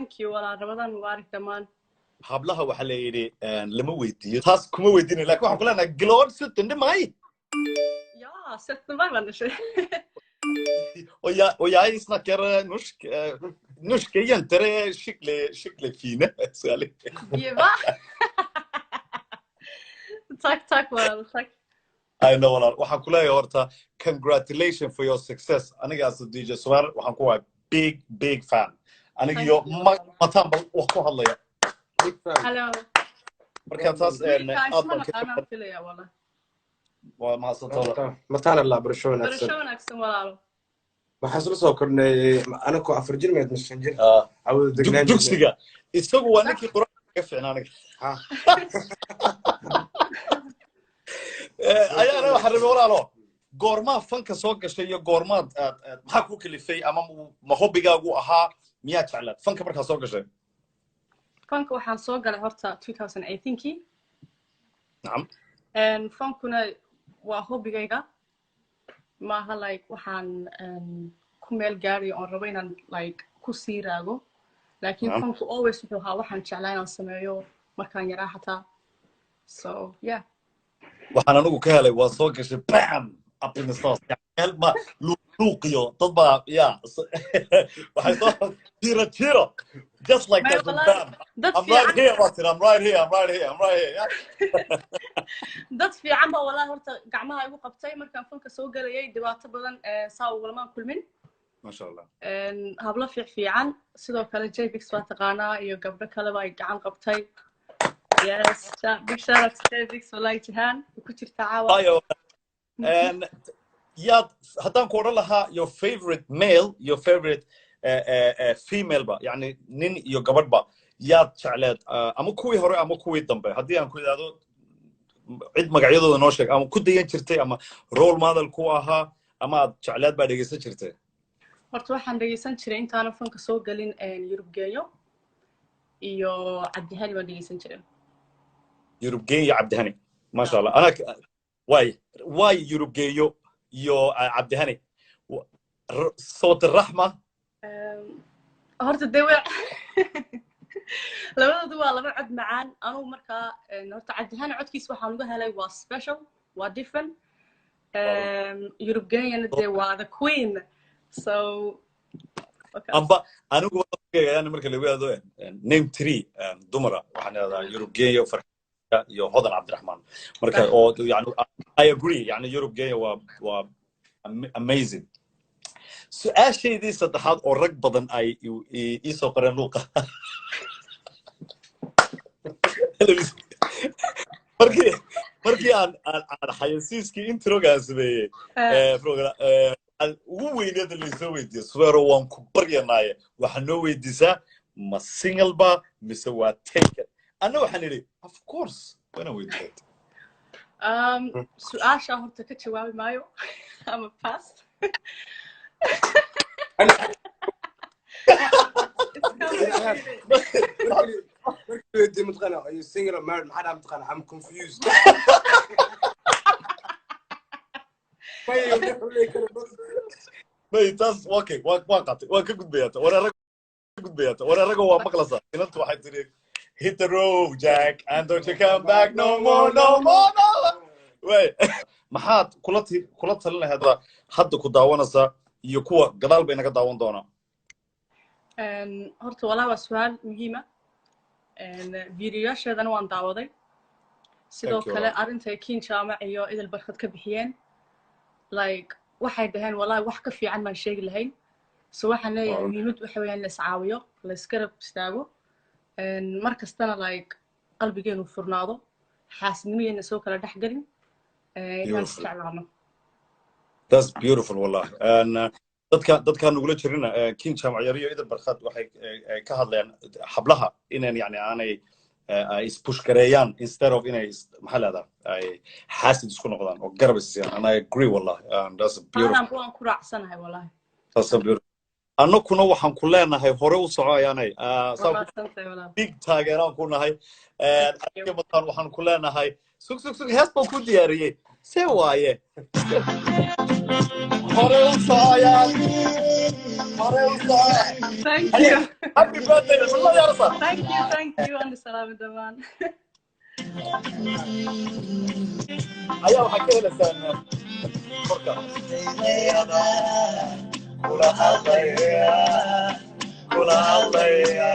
thank you wala Ramadan mubarak tamaan hablaha waxa la yiri lama weydiiyo taas kuma weydiinay laakiin waxaan ku leenahay glood sutende may ja sätt mig väl det och jag snackar norska jenter är skickligt fina så ärligt va tack wala tack I know wala waxaan ku leeyahay horta congratulations for your success aniga as DJ Swar waxaan ku waa big fan aniga iyo mataan wax ku hadlaya big fan hello marka taas أنا فيليا والله وما صوتها متانا لا برشلونة برشلونة أحسن ولا ما حصل سو كنا أنا كو أفرجل ما يتمشنجر أو دكسيجا يسوق وانك قرآن كيف عنك أنا وحرم ولا لا قرما فنك سوق شيء قرما ما كوك اللي في أمام ما هو بيجاو أها ميات فعلا فنك بركة سوق شيء فنك وحن سوق على هرتا 2018 كي نعم فنكنا وهو بيجا ما هلاك وحن كمل جاري أو ربينا like كسيراجو لكن فنك always بيها وحن شعلان سمايو مكان يراحته so yeah waxaan anigu ka helay waa soo gashay bam up in the stars yani ma luuqiyo dad baa ya waxay soo tiro just like that bam I'm right here dad fiican ba walaal horta gacmaha igu qabtay markaan fanka soo galayay dhibaato badan saa ugu lama kulmin ma sha Allah hablo fiican sidoo kale JBX waa taqaanaa iyo gabdho kale baa gacan qabtay yes big shout out to JBX wallahi jahan ku jirta caawa ayo and yeah haddaan ku oran lahaa your favorite male your favorite female ba yani nin iyo gabadh ba yaad jecleed ama kuwii hore ama kuwii dambe haddii aan ku yiraahdo cid magacyadooda noo sheeg ama ku dayan jirtay ama role model ku ahaa ama aad jecleed baa dhageysan jirtay horta waxaan dhageysan jiray intaan fanka soo galin Yurub geeyo iyo Cabdihani baan dhageysan jiray Yurub geeyo Cabdihani ma sha Allah ana why Yurub geeyo iyo Cabdihani صوت الرحمة horta dewa labadoodu waa laba cod macaan anu marka horta Cabdihani codkiisa waxaan uga helay waa special waa different Yurub geeyana de waa the queen so amba anigu waxaan marka lagu yiraahdo name 3 dumara waxaan leedahay Yurub geeyo iyo Hodan Cabdiraxmaan marka oo yani I agree yani Yurub geeyo waa amazing su'aashaydii saddexaad oo rag badan ay ii soo qoreen luuqa markii aan xayeysiiskii introgaan sameeyey program ugu weyneeda laysoo weydiiyo suweero waan ku baryanaaye waxaa noo weydiisaa ma single ba mise waa taken anna waxaan idhi of course waana weydiiyay su'aasha horta ka jawaabi maayo ama pass are you single or married? I'm confused. Wait, that's okay. What good beata? What a waa maqlasa. Inantu waxay tiri hit the road, Jack, and don't you come back no more. Wait. maxaad kula talin lahayd hadda ku daawanaysa iyo kuwa gadaal bay naga daawan doonaa horta walaa waa su'aal muhiim ah videoyaasheedana waan daawaday sidoo kale arintay kiin jaamac iyo idil barkad ka bixiyeen like waxay dhaheen walaa wax ka fiican ma sheegi lahayn so waxaan leeyahay muhiimad waxa weeyaan la iscaawiyo la iskarab istaago mar kastana like qalbigeenu furnaado xaasidnimeena soo kala dhaxgalin That's beautiful wallahi and dadka nugula jirina kiin jaamac yar iyo idil barkad waxay ka hadlayaan hablaha inaan yani aanay is push gareeyaan instead of inay maxalada ay xaasid isku noqdaan oo garab isiyaan and I agree wallahi and that's beautiful aan ku raacsanahay wallahi that's beautiful annaguna waxaan ku leenahay hore u socoyaanay big taageeraan ku nahay adiga mataan waxaan ku leenahay sug hees baan ku diyaariyay see waaye hore u socayaan hore u socayaan thank you happy birthday والله يا رصا thank you أنا سلام دمان ayaa waxaa ka helaysaan korka kula hadlaya